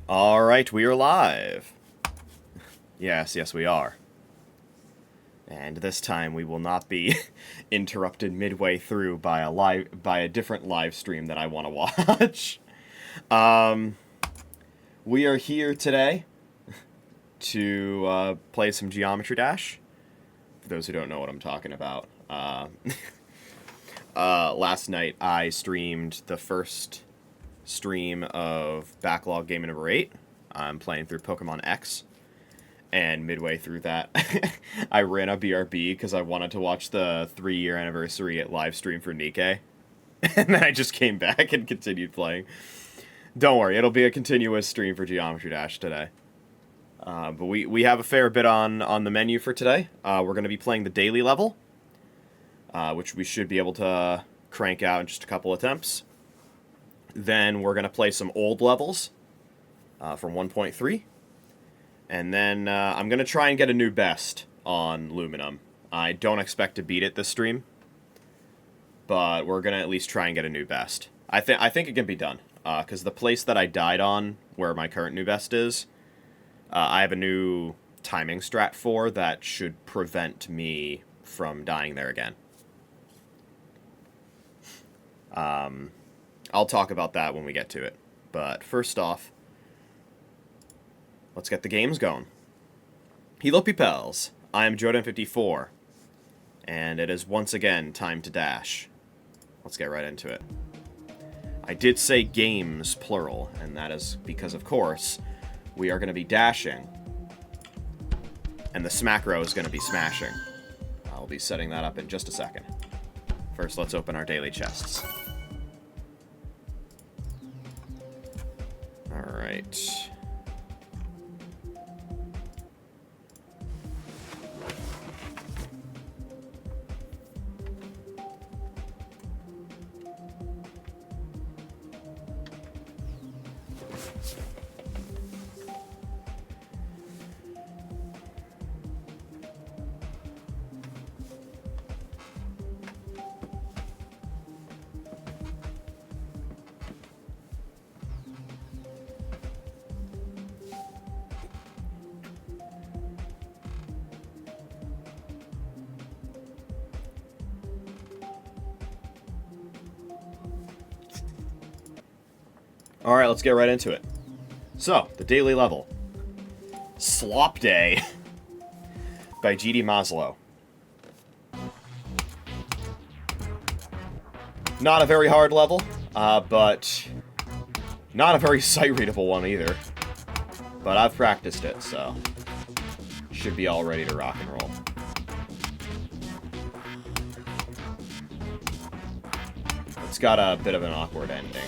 All right, we are live. Yes, we are. And this time we will not be interrupted midway through by a different live stream that I want to watch. We are here today to play some Geometry Dash. For those who don't know what I'm talking about, last night I streamed the first stream of Backlog Game number 8. I'm playing through Pokemon X, and midway through that, I ran a BRB because I wanted to watch the 3-year anniversary live stream for Nikkei, and then I just came back and continued playing. Don't worry, it'll be a continuous stream for Geometry Dash today. But we have a fair bit on the menu for today. We're going to be playing the daily level, which we should be able to crank out in just a couple attempts. Then we're going to play some old levels from 1.3. And then I'm going to try and get a new best on Luminum. I don't expect to beat it this stream, but we're going to at least try and get a new best. I think it can be done, because the place that I died on, where my current new best is, I have a new timing strat for that should prevent me from dying there again. I'll talk about that when we get to it. But first off, let's get the games going. Hello, Pels. I am JoeDan54, and it is once again time to dash. Let's get right into it. I did say games, plural, and that is because, of course, we are going to be dashing, and the smack row is going to be smashing. I'll be setting that up in just a second. First, let's open our daily chests. Alright. Alright, let's get right into it. So, the daily level. Slop Day by G.D. Maslow. Not a very hard level, but not a very sight-readable one either. But I've practiced it, so should be all ready to rock and roll. It's got a bit of an awkward ending.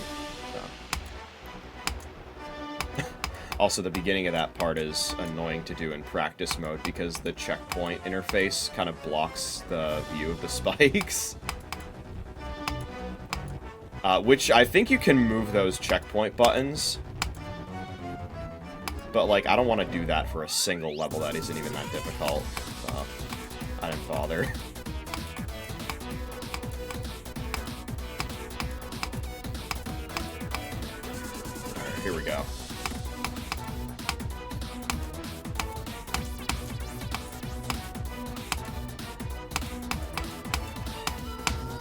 Also, the beginning of that part is annoying to do in practice mode because the checkpoint interface kind of blocks the view of the spikes. Which I think you can move those checkpoint buttons. But, like, I don't want to do that for a single level that isn't even that difficult. So, I didn't bother. Alright, here we go.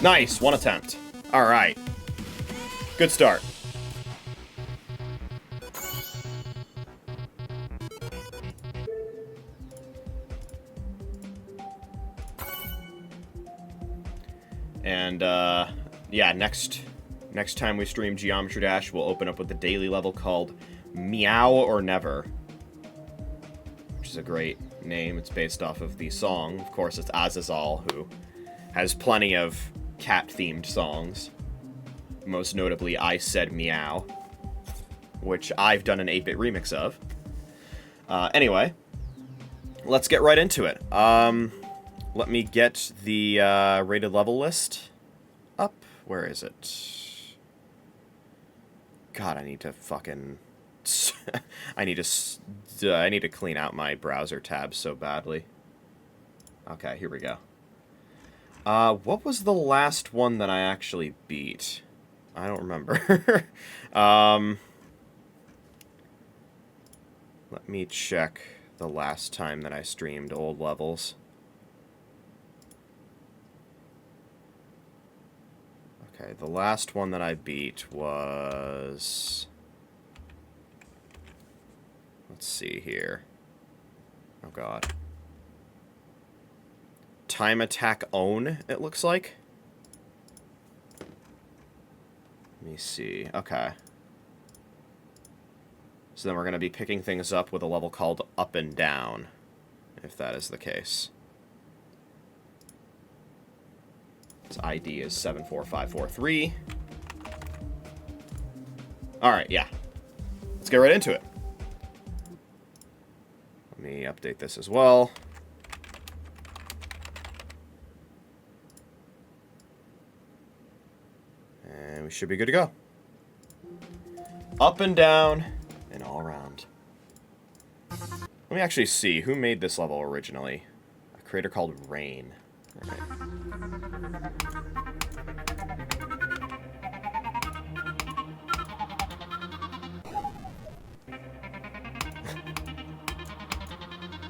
Nice, one attempt. Alright. Good start. And, yeah, next time we stream Geometry Dash, we'll open up with the daily level called Meow or Never, which is a great name. It's based off of the song. Of course, it's Azazel, who has plenty of cat-themed songs. Most notably, I Said Meow, which I've done an 8-bit remix of. Anyway, let's get right into it. Let me get the rated level list up. Where is it? God, I need to fucking... I need to clean out my browser tabs so badly. Okay, here we go. What was the last one that I actually beat? I don't remember. Let me check the last time that I streamed old levels. Okay, the last one that I beat was... Let's see here. Oh god. Time Attack Own, it looks like. Let me see. Okay. So then we're going to be picking things up with a level called Up and Down, if that is the case. Its ID is 74543. Alright, yeah. Let's get right into it. Let me update this as well. And we should be good to go. Up and down and all around. Let me actually see who made this level originally. A creator called Rain. All right.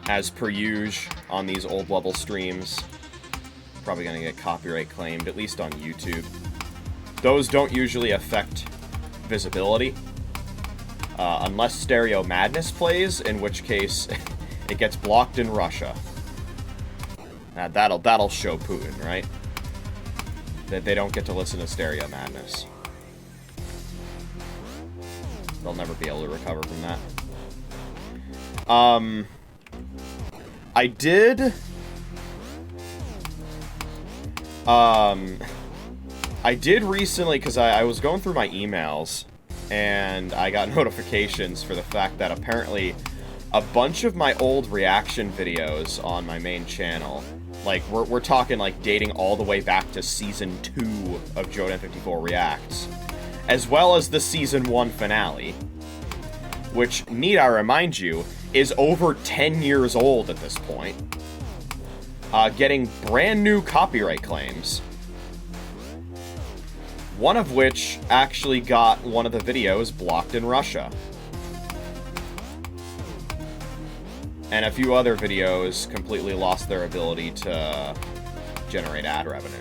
As per usual on these old level streams, probably gonna get copyright claimed, at least on YouTube. Those don't usually affect visibility, unless Stereo Madness plays, in which case it gets blocked in Russia. That'll show Putin, right? That they don't get to listen to Stereo Madness. They'll never be able to recover from that. I did recently, because I was going through my emails, and I got notifications for the fact that apparently a bunch of my old reaction videos on my main channel, like, we're talking, like, dating all the way back to Season 2 of JoeDan54 Reacts, as well as the Season 1 finale, which, need I remind you, is over 10 years old at this point, getting brand new copyright claims. One of which actually got one of the videos blocked in Russia. And a few other videos completely lost their ability to generate ad revenue.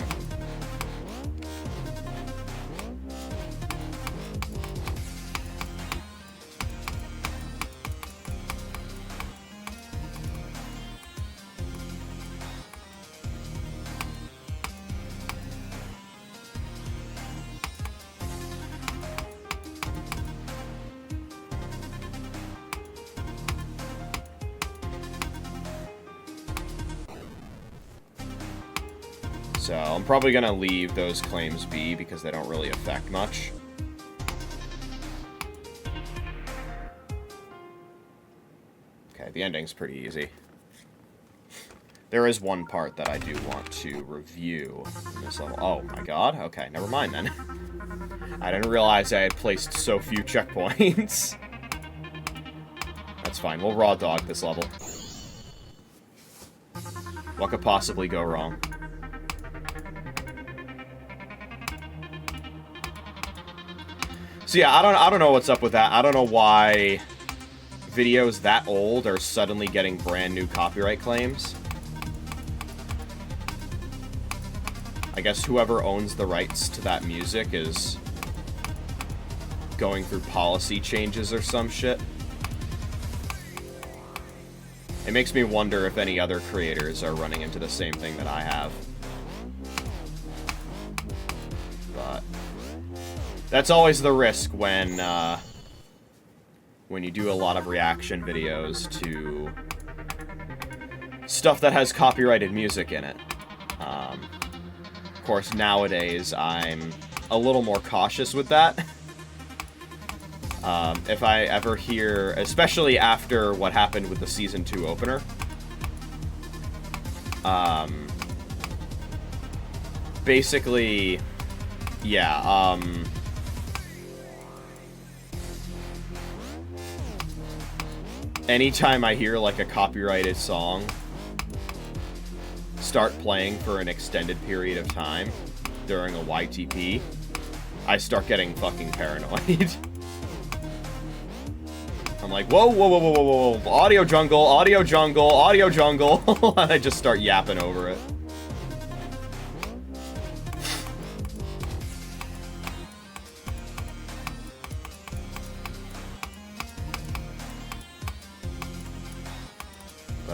So I'm probably going to leave those claims be because they don't really affect much. Okay, the ending's pretty easy. There is one part that I do want to review in this level. Oh my god, okay, never mind then. I didn't realize I had placed so few checkpoints. That's fine, we'll raw dog this level. What could possibly go wrong? So yeah, I don't know what's up with that. I don't know why videos that old are suddenly getting brand new copyright claims. I guess whoever owns the rights to that music is going through policy changes or some shit. It makes me wonder if any other creators are running into the same thing that I have. But that's always the risk when you do a lot of reaction videos to stuff that has copyrighted music in it. Of course, nowadays, I'm a little more cautious with that. If I ever hear, especially after what happened with the Season 2 opener, basically, yeah, anytime I hear, like, a copyrighted song start playing for an extended period of time during a YTP, I start getting fucking paranoid. I'm I'm like, whoa, whoa, whoa, whoa, whoa, whoa, audio jungle, audio jungle, audio jungle, and I just start yapping over it.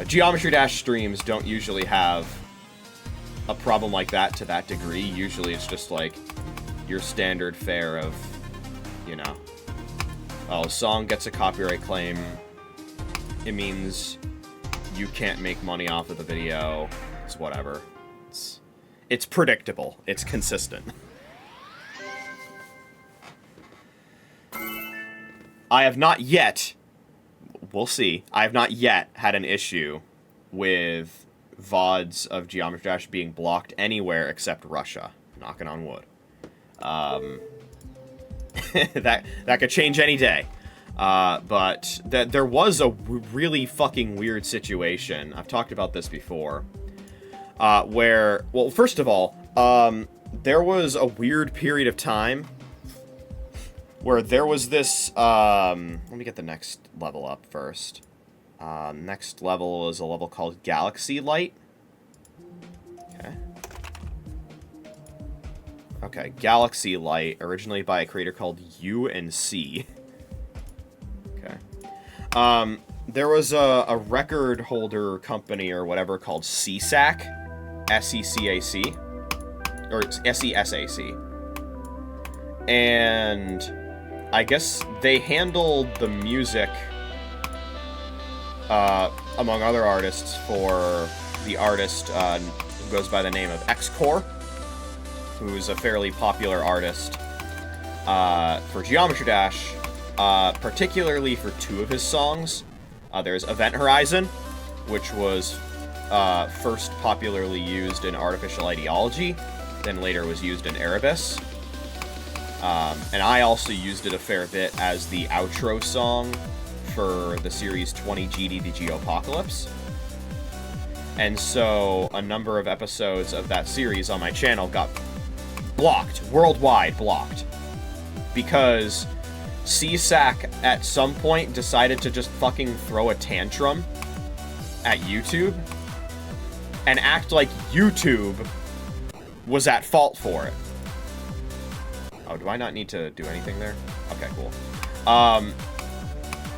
Geometry Dash streams don't usually have a problem like that to that degree. Usually it's just like your standard fare of, you know, oh, a song gets a copyright claim. It means you can't make money off of the video. It's whatever. It's predictable. It's consistent. I have not yet... We'll see. I have not yet had an issue with VODs of Geometry Dash being blocked anywhere except Russia. Knocking on wood. That could change any day. But there was a really fucking weird situation. I've talked about this before. Where, well, first of all, there was a weird period of time where there was this, let me get the next level up first. Next level is a level called Galaxy Light. Okay, Galaxy Light, originally by a creator called U&C. Okay. There was a record holder company or whatever called SESAC, S-E-C-A-C, or S-E-S-A-C. And I guess they handled the music, among other artists, for the artist who goes by the name of X-Core, who's a fairly popular artist for Geometry Dash, particularly for two of his songs. There's Event Horizon, which was first popularly used in Artificial Ideology, then later was used in Erebus. And I also used it a fair bit as the outro song for the series 20 GD The Geopocalypse. And so a number of episodes of that series on my channel got blocked, worldwide blocked, because CSAC at some point decided to just fucking throw a tantrum at YouTube and act like YouTube was at fault for it. Oh, do I not need to do anything there? Okay, cool.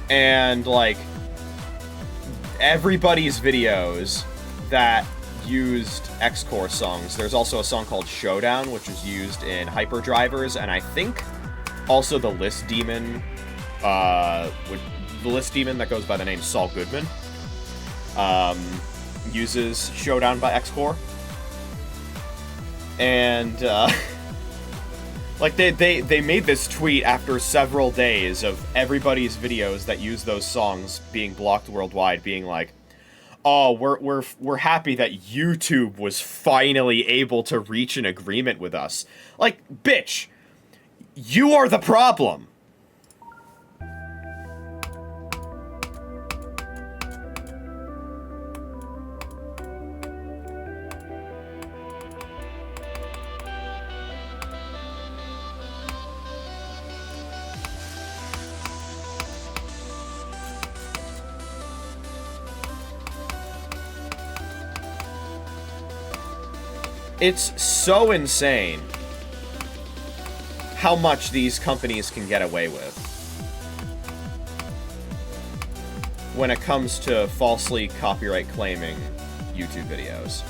And, like, everybody's videos that used X-Core songs, there's also a song called Showdown, which was used in Hyperdrivers, and I think also the List Demon, the List Demon that goes by the name Saul Goodman, uses Showdown by X-Core. And, like, they made this tweet after several days of everybody's videos that use those songs being blocked worldwide, being like, oh, we're happy that YouTube was finally able to reach an agreement with us. Like, bitch, you are the problem. It's so insane how much these companies can get away with when it comes to falsely copyright claiming YouTube videos.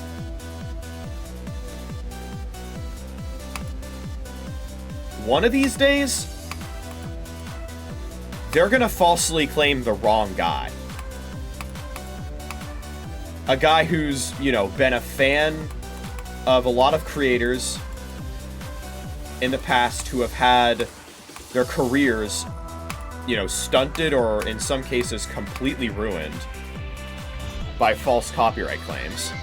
One of these days, they're gonna falsely claim the wrong guy. A guy who's, you know, been a fan of a lot of creators in the past who have had their careers, you know, stunted or in some cases completely ruined by false copyright claims.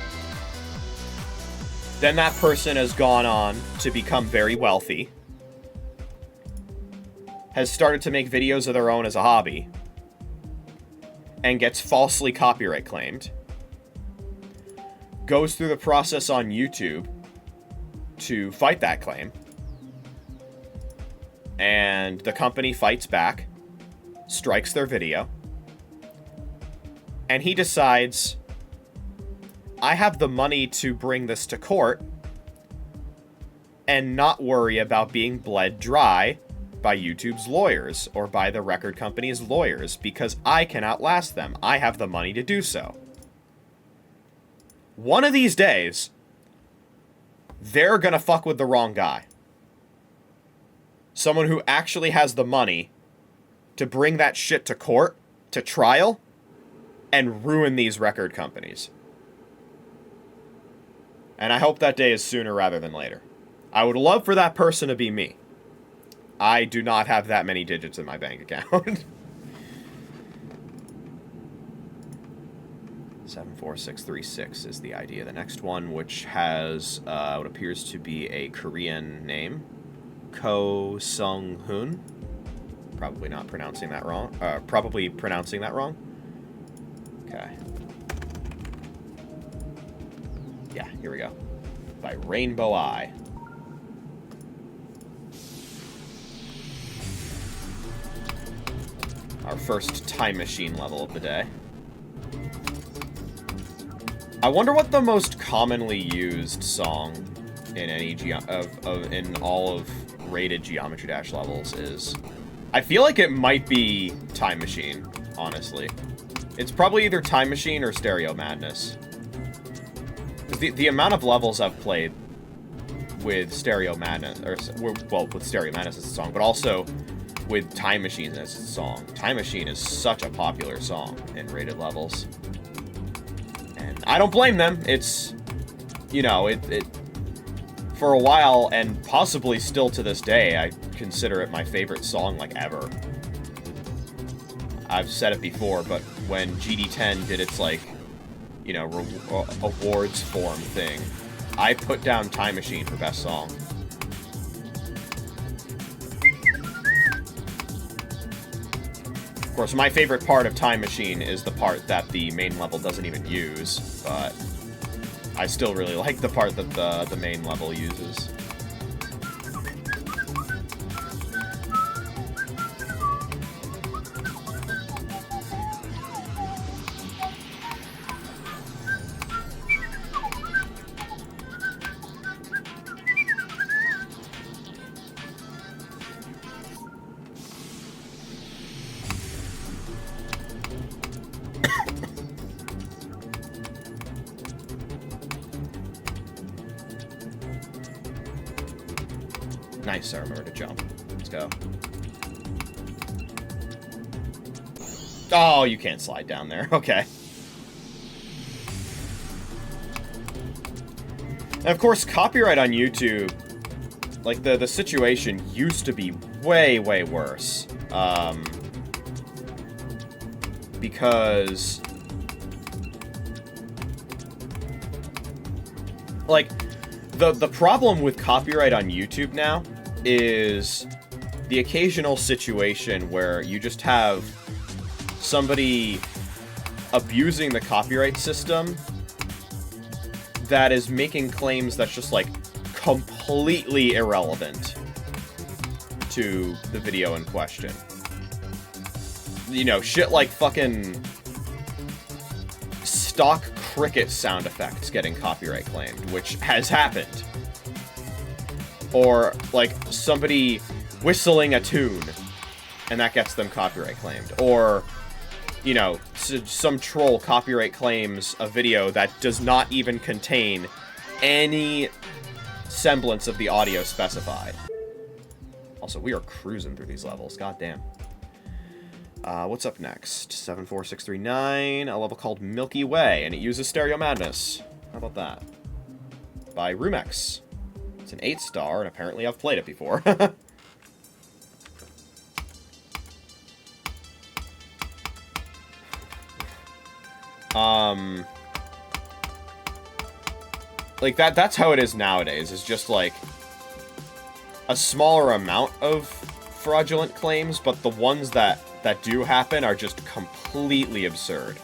Then that person has gone on to become very wealthy, has started to make videos of their own as a hobby, and gets falsely copyright claimed. Goes through the process on YouTube to fight that claim, and the company fights back, strikes their video, and he decides, I have the money to bring this to court and not worry about being bled dry by YouTube's lawyers or by the record company's lawyers because I can outlast them. I have the money to do so. One of these days, they're gonna fuck with the wrong guy. Someone who actually has the money to bring that shit to court, to trial, and ruin these record companies. And I hope that day is sooner rather than later. I would love for that person to be me. I do not have that many digits in my bank account. 74636 is the ID of the next one, which has what appears to be a Korean name. Ko Sung-hoon. Probably not pronouncing that wrong. Probably pronouncing that wrong. Okay. Yeah, here we go. By Rainbow Eye. Our first time machine level of the day. I wonder what the most commonly used song in any in all of rated Geometry Dash levels is. I feel like it might be Time Machine, honestly. It's probably either Time Machine or Stereo Madness. The amount of levels I've played with Stereo Madness, or well, with Stereo Madness as a song, but also with Time Machine as a song. Time Machine is such a popular song in rated levels. And I don't blame them. It's, you know, it for a while, and possibly still to this day, I consider it my favorite song, like, ever. I've said it before, but when GD10 did its, like, you know, awards form thing, I put down Time Machine for best song. Of course, my favorite part of Time Machine is the part that the main level doesn't even use, but I still really like the part that the main level uses. Nice, I remember to jump. Let's go. Oh, you can't slide down there. Okay. And of course, copyright on YouTube, like, the situation used to be way, way worse. Because, like, the problem with copyright on YouTube now is the occasional situation where you just have somebody abusing the copyright system that is making claims that's just, like, completely irrelevant to the video in question. You know, shit like fucking stock cricket sound effects getting copyright claimed, which has happened. Or, like, somebody whistling a tune, and that gets them copyright claimed. Or, you know, some troll copyright claims a video that does not even contain any semblance of the audio specified. Also, we are cruising through these levels, goddamn. What's up next? 74639, a level called Milky Way, and it uses Stereo Madness. How about that? By Rumex. It's an 8-star, and apparently I've played it before. Like, that's how it is nowadays, is just, like, a smaller amount of fraudulent claims, but the ones that do happen are just completely absurd.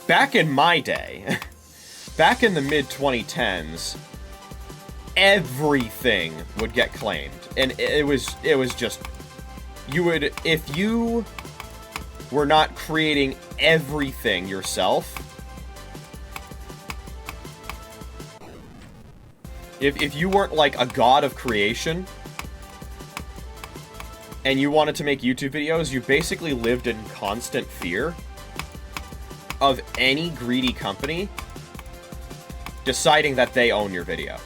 Back in my day, back in the mid-2010s, everything would get claimed. And it was just, you would, if you were not creating everything yourself, if you weren't like a god of creation and you wanted to make YouTube videos, you basically lived in constant fear of any greedy company deciding that they own your video.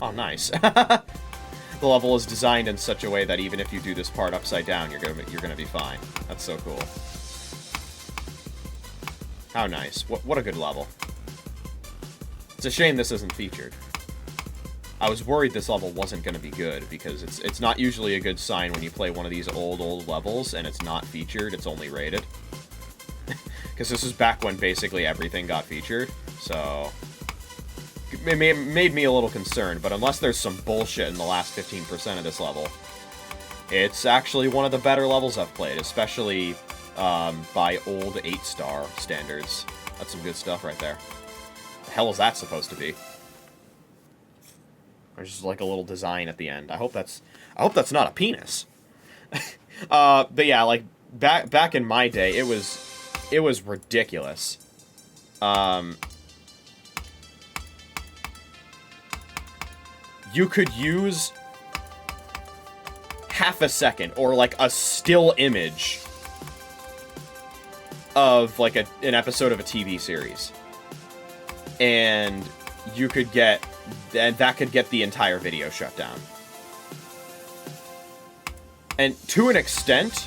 Oh, nice. The level is designed in such a way that even if you do this part upside down, you're gonna be fine. That's so cool. How nice. What a good level. It's a shame this isn't featured. I was worried this level wasn't gonna be good, because it's not usually a good sign when you play one of these old levels and it's not featured, it's only rated. Because this is back when basically everything got featured, so it made me a little concerned, but unless there's some bullshit in the last 15% of this level, it's actually one of the better levels I've played, especially by old 8-star standards. That's some good stuff right there. The hell is that supposed to be? There's just like a little design at the end. I hope that's not a penis. But yeah, like back in my day, it was ridiculous. You could use half a second or like a still image of like an episode of a TV series, and you could get that could get the entire video shut down. And to an extent,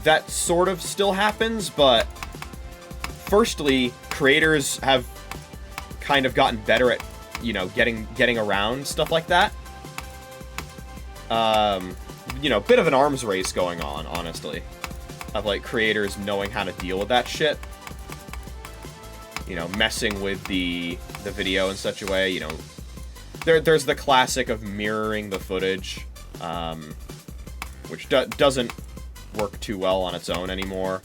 that sort of still happens, but firstly, creators have kind of gotten better at, you know, getting around stuff like that. You know, bit of an arms race going on, honestly, of like creators knowing how to deal with that shit. You know, messing with the video in such a way, you know, there's the classic of mirroring the footage, which doesn't work too well on its own anymore.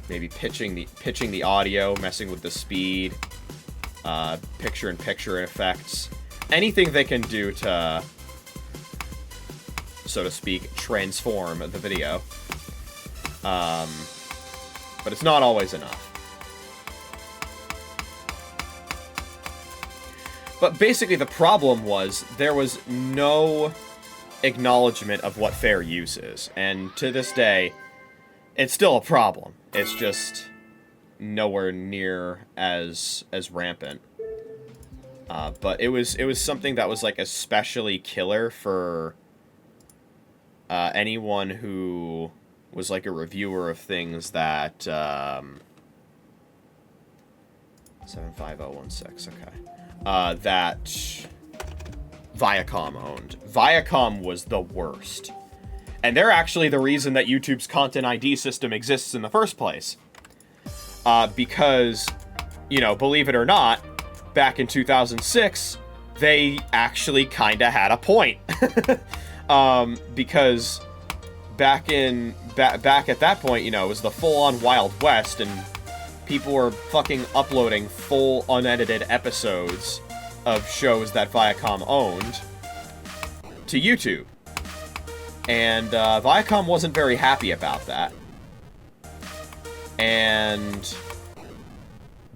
Maybe pitching the audio, messing with the speed, picture-in-picture effects, anything they can do to, so to speak, transform the video. But it's not always enough. But basically the problem was there was no acknowledgement of what fair use is, and to this day, it's still a problem. It's just nowhere near as rampant. But it was something that was like especially killer for anyone who was like a reviewer of things that 75016, okay. That Viacom owned. Viacom was the worst. And they're actually the reason that YouTube's Content ID system exists in the first place. Because, you know, believe it or not, back in 2006, they actually kinda had a point. Because back at that point, you know, it was the full-on Wild West, and people were fucking uploading full unedited episodes of shows that Viacom owned to YouTube. And Viacom wasn't very happy about that. And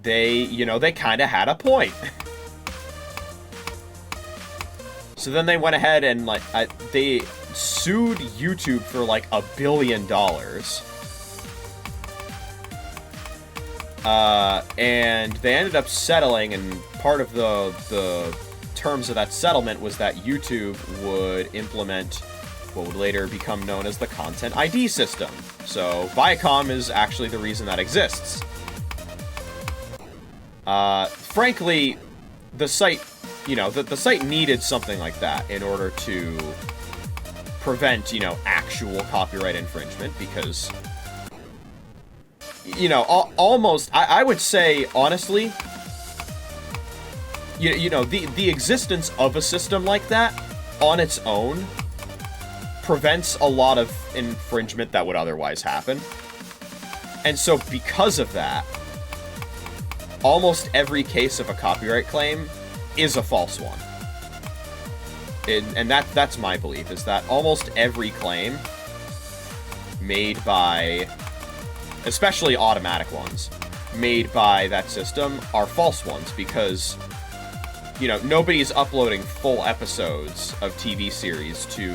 they, you know, they kind of had a point. So then they went ahead and, like, they sued YouTube for, like, $1 billion. And they ended up settling, and part of the terms of that settlement was that YouTube would implement what would later become known as the Content ID system. So Viacom is actually the reason that exists. Frankly, the site, you know, the site needed something like that in order to prevent, you know, actual copyright infringement, because, you know, almost, I would say, honestly, you know, the existence of a system like that on its own prevents a lot of infringement that would otherwise happen. And so because of that, almost every case of a copyright claim is a false one. And that's my belief, is that almost every claim made by, especially automatic ones, made by that system are false ones because, you know, nobody's uploading full episodes of TV series to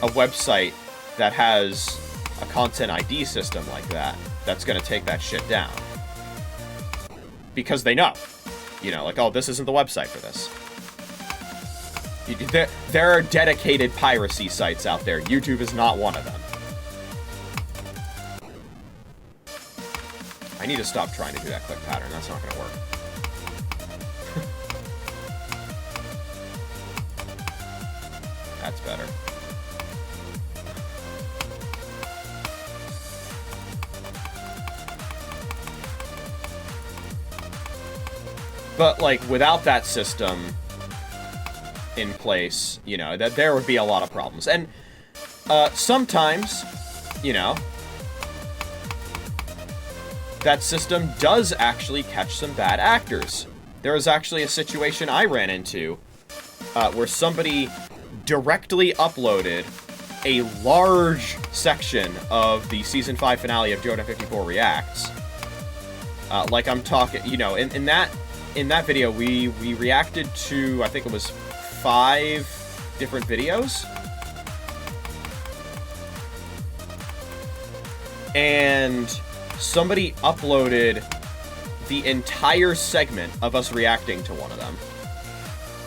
a website that has a content ID system like that that's going to take that shit down. Because they know. You know, like, oh, this isn't the website for this. There are dedicated piracy sites out there. YouTube is not one of them. I need to stop trying to do that click pattern. That's not going to work. That's better. But, like, without that system in place, you know, that there would be a lot of problems. And sometimes, you know, that system does actually catch some bad actors. There was actually a situation I ran into where somebody directly uploaded a large section of the Season 5 finale of JoeDan54 Reacts. Like I'm talking, you know, in that video, we reacted to, I think it was 5 different videos. And somebody uploaded the entire segment of us reacting to one of them.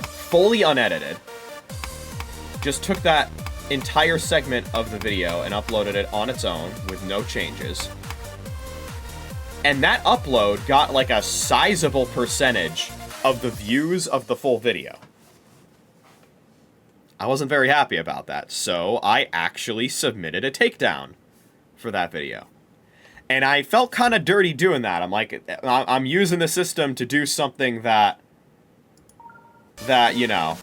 Fully unedited. Just took that entire segment of the video and uploaded it on its own with no changes. And that upload got like a sizable percentage of the views of the full video. I wasn't very happy about that, so I actually submitted a takedown for that video. And I felt kind of dirty doing that. I'm like, I'm using the system to do something that you know,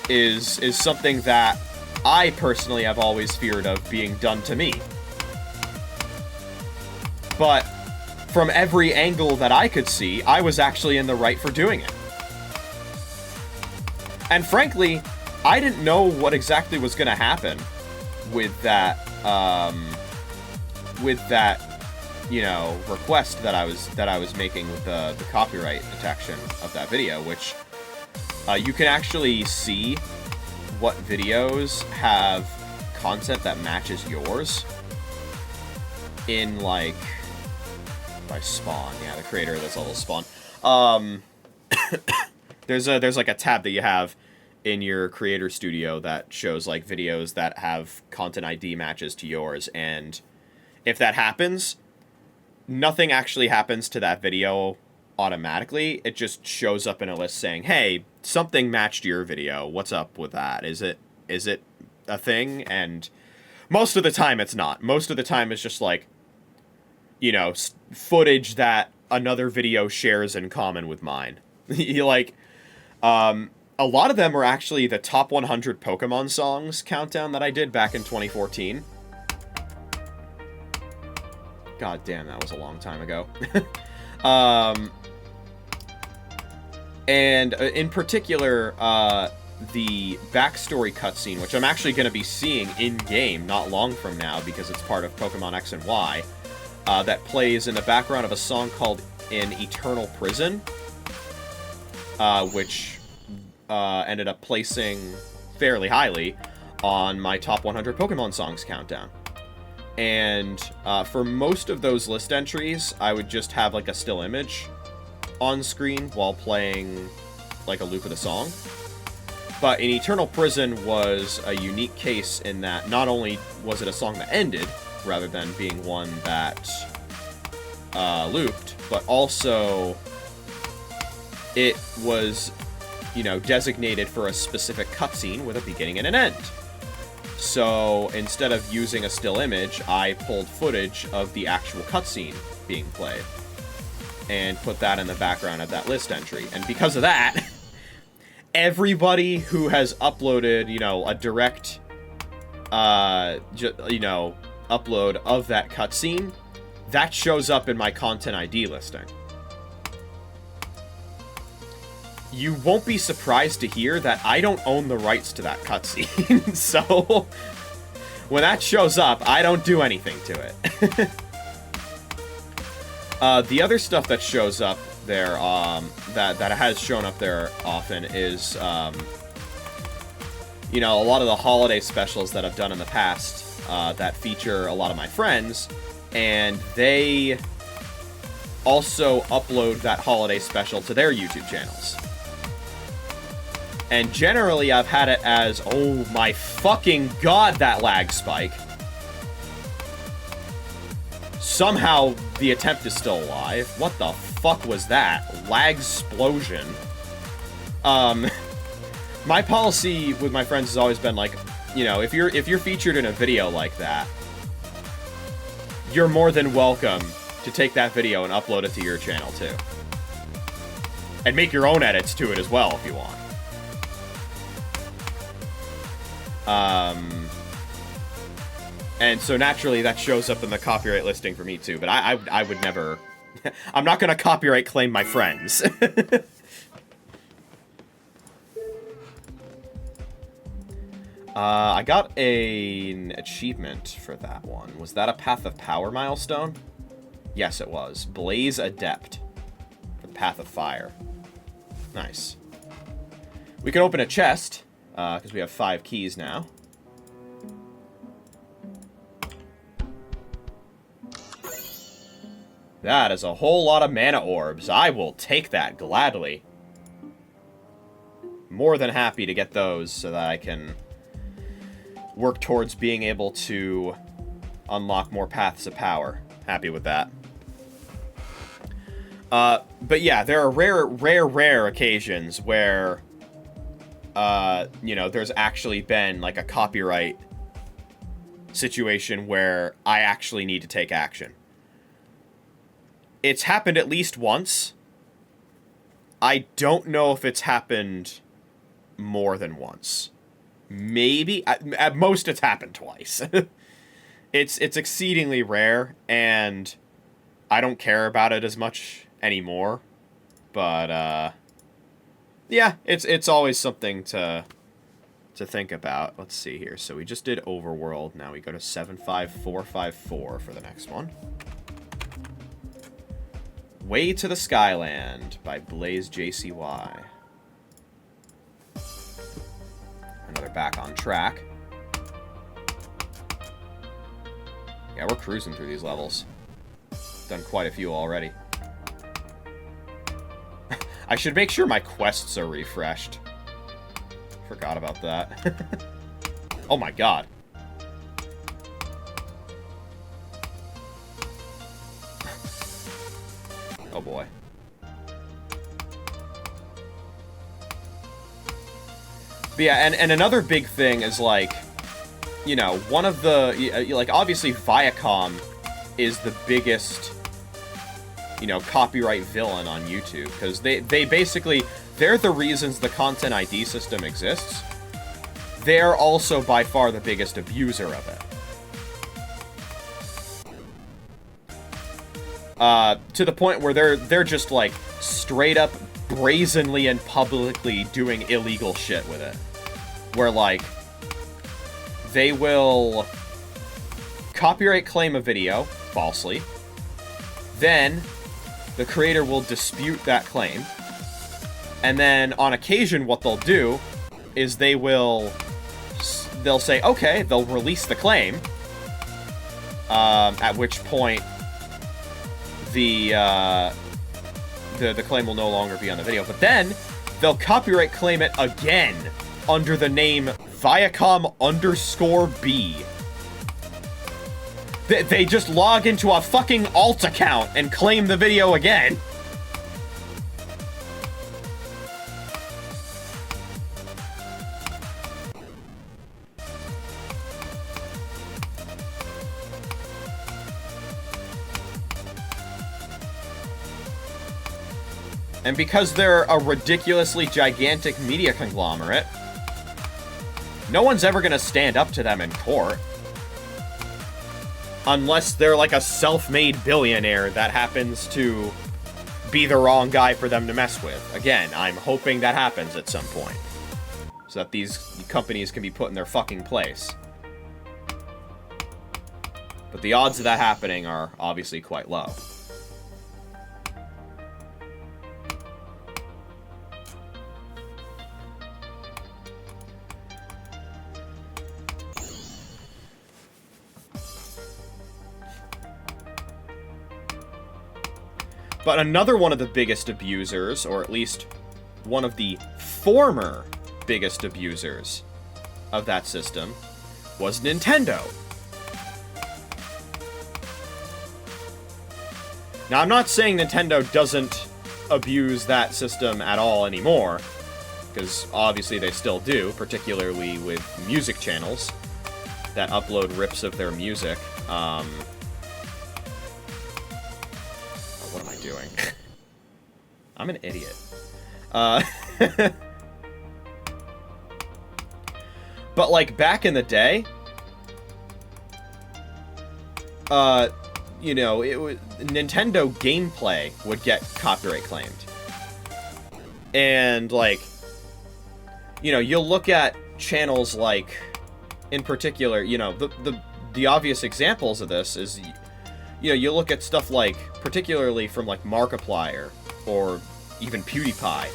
is something that I personally have always feared of being done to me. But from every angle that I could see, I was actually in the right for doing it. And frankly, I didn't know what exactly was going to happen with that, you know, request that I was making with the copyright detection of that video, which you can actually see what videos have content that matches yours in, like, by Spawn. Yeah, the creator of this level, Spawn. There's like a tab that you have in your creator studio that shows like videos that have content ID matches to yours, and if that happens, nothing actually happens to that video automatically. It just shows up in a list saying, hey, something matched your video. What's up with that? Is it a thing? And most of the time it's not. Most of the time it's just like, you know, footage that another video shares in common with mine. You like, a lot of them are actually the top 100 Pokemon songs countdown that I did back in 2014. God damn, that was a long time ago. And in particular, the backstory cutscene, which I'm actually going to be seeing in-game not long from now because it's part of Pokemon X and Y, that plays in the background of a song called "In Eternal Prison," which ended up placing fairly highly on my top 100 Pokemon songs countdown. And for most of those list entries, I would just have like a still image on screen while playing like a loop of the song. But in Eternal Prison was a unique case in that not only was it a song that ended, rather than being one that looped, but also it was, you know, designated for a specific cutscene with a beginning and an end. So instead of using a still image, I pulled footage of the actual cutscene being played and put that in the background of that list entry. And because of that, everybody who has uploaded, you know, a direct, you know, upload of that cutscene, that shows up in my content ID listing. You won't be surprised to hear that I don't own the rights to that cutscene. So, when that shows up, I don't do anything to it. The other stuff that shows up there, that has shown up there often is, you know, a lot of the holiday specials that I've done in the past, that feature a lot of my friends, and they also upload that holiday special to their YouTube channels. And generally, I've had it as, oh my fucking god, that lag spike. Somehow, the attempt is still alive. What the fuck was that? Lag-splosion. My policy with my friends has always been like, you know, if you're featured in a video like that, you're more than welcome to take that video and upload it to your channel, too. And make your own edits to it as well, if you want. And so naturally that shows up in the copyright listing for me too, but I would never... I'm not gonna copyright claim my friends. I got an achievement for that one. Was that a Path of Power milestone? Yes, it was. Blaze Adept. For the Path of Fire. Nice. We can open a chest, because we have 5 keys now. That is a whole lot of mana orbs. I will take that gladly. More than happy to get those so that I can work towards being able to unlock more Paths of Power. Happy with that. But yeah, there are rare occasions where, you know, there's actually been, like, a copyright situation where I actually need to take action. It's happened at least once. I don't know if it's happened more than once. Maybe. At most, it's happened twice. It's exceedingly rare, and I don't care about it as much anymore. But, yeah, it's always something to think about. Let's see here. So we just did Overworld. Now we go to 75454 for the next one. Way to the Skyland by Blaze JCY. Another back on track. Yeah, we're cruising through these levels. Done quite a few already. I should make sure my quests are refreshed. Forgot about that. Oh my god. Oh boy. But yeah, and another big thing is, like, you know, one of the, like, obviously Viacom is the biggest, you know, copyright villain on YouTube, because they basically, they're the reasons the Content ID system exists. They're also by far the biggest abuser of it. To the point where they're just, like, straight up brazenly and publicly doing illegal shit with it. Where, like, they will copyright claim a video, falsely. Then, the creator will dispute that claim. And then, on occasion, what they'll do is they'll say, okay, they'll release the claim. At which point, the claim will no longer be on the video. But then, they'll copyright claim it again under the name Viacom_B. They just log into a fucking alt account and claim the video again. And because they're a ridiculously gigantic media conglomerate, no one's ever gonna stand up to them in court. Unless they're like a self-made billionaire that happens to be the wrong guy for them to mess with. Again, I'm hoping that happens at some point. So that these companies can be put in their fucking place. But the odds of that happening are obviously quite low. But another one of the biggest abusers, or at least one of the former biggest abusers of that system, was Nintendo. Now, I'm not saying Nintendo doesn't abuse that system at all anymore, because obviously they still do, particularly with music channels that upload rips of their music. What am I doing? I'm an idiot. But, like, back in the day, you know, Nintendo gameplay would get copyright claimed. And, like, you know, you'll look at channels like, in particular, you know, the obvious examples of this is, you know, you look at stuff like, particularly from, like, Markiplier, or even PewDiePie,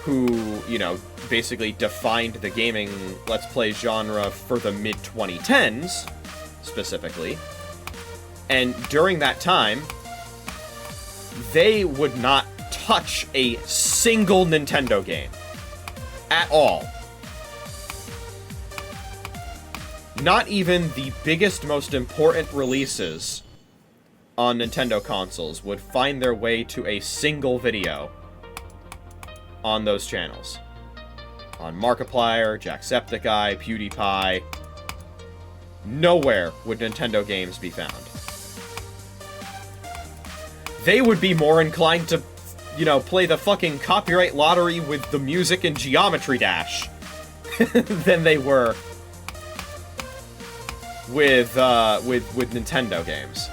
who, you know, basically defined the gaming Let's Play genre for the mid-2010s, specifically. And during that time, they would not touch a single Nintendo game. At all. Not even the biggest, most important releases on Nintendo consoles would find their way to a single video on those channels. On Markiplier, Jacksepticeye, PewDiePie, nowhere would Nintendo games be found. They would be more inclined to, you know, play the fucking copyright lottery with the music in Geometry Dash than they were with Nintendo games.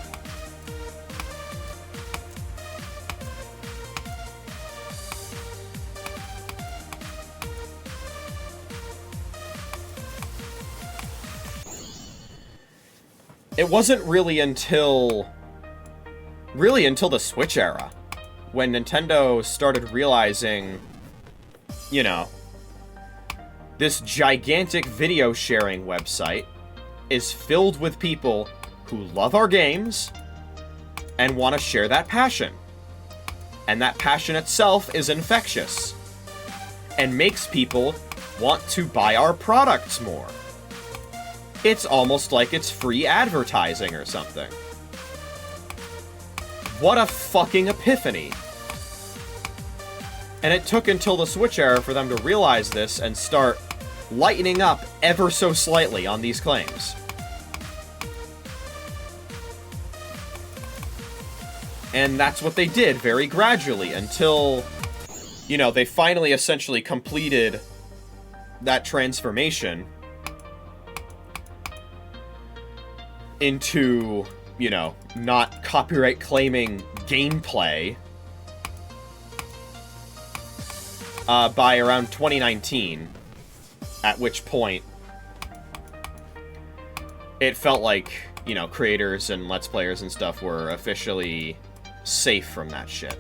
It wasn't really until the Switch era when Nintendo started realizing, you know, this gigantic video sharing website is filled with people who love our games and want to share that passion. And that passion itself is infectious and makes people want to buy our products more. It's almost like it's free advertising or something. What a fucking epiphany. And it took until the Switch era for them to realize this and start lightening up ever so slightly on these claims. And that's what they did very gradually until, you know, they finally essentially completed that transformation into, you know, not copyright claiming gameplay by around 2019, at which point it felt like, you know, creators and Let's Players and stuff were officially safe from that shit.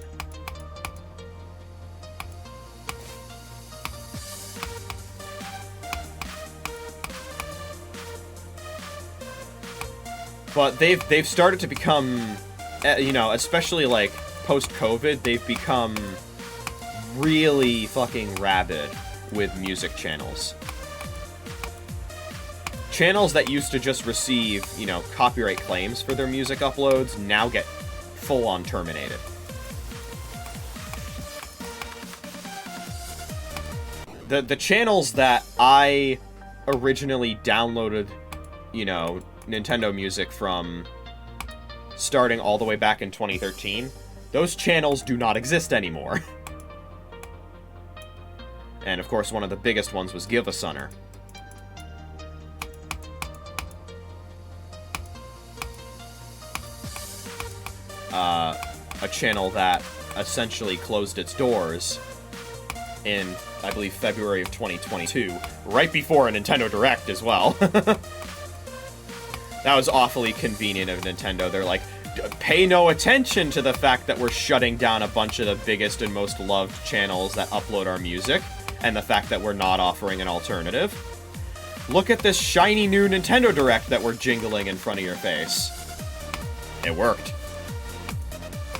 But they've started to become, you know, especially like post-COVID, they've become really fucking rabid with music channels. Channels that used to just receive, you know, copyright claims for their music uploads now get full-on terminated. The channels that I originally downloaded, you know, Nintendo music from starting all the way back in 2013, those channels do not exist anymore. And of course, one of the biggest ones was Give a Sunner. A channel that essentially closed its doors in, I believe, February of 2022, right before a Nintendo Direct as well. That was awfully convenient of Nintendo. They're like, pay no attention to the fact that we're shutting down a bunch of the biggest and most loved channels that upload our music, and the fact that we're not offering an alternative. Look at this shiny new Nintendo Direct that we're jingling in front of your face. It worked.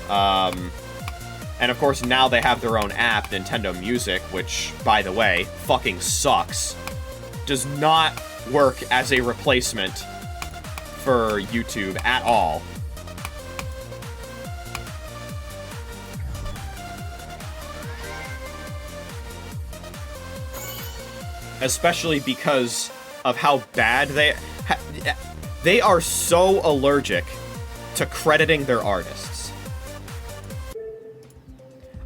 And of course now they have their own app, Nintendo Music, which, by the way, fucking sucks. Does not work as a replacement for YouTube at all. Especially because of how bad they are so allergic to crediting their artists.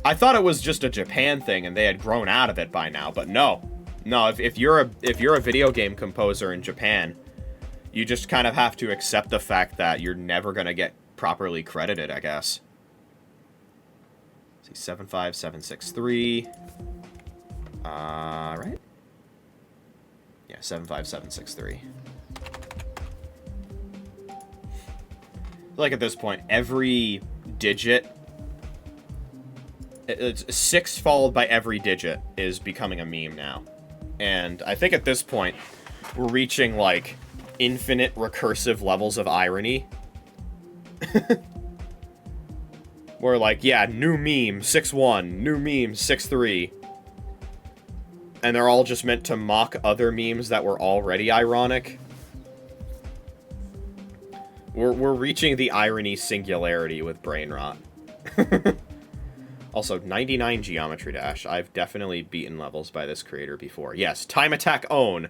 I thought it was just a Japan thing and they had grown out of it by now, but no. No, if you're a video game composer in Japan, you just kind of have to accept the fact that you're never gonna get properly credited, I guess. Let's see, 75763. Right? Yeah, 75763. Like at this point, every digit, it's 6 followed by every digit is becoming a meme now. And I think at this point, we're reaching, like, infinite recursive levels of irony. We're like, yeah, new meme, 6-1, new meme, 6-3. And they're all just meant to mock other memes that were already ironic. We're reaching the irony singularity with brain rot. Also, 99 Geometry Dash. I've definitely beaten levels by this creator before. Yes, Time Attack Own.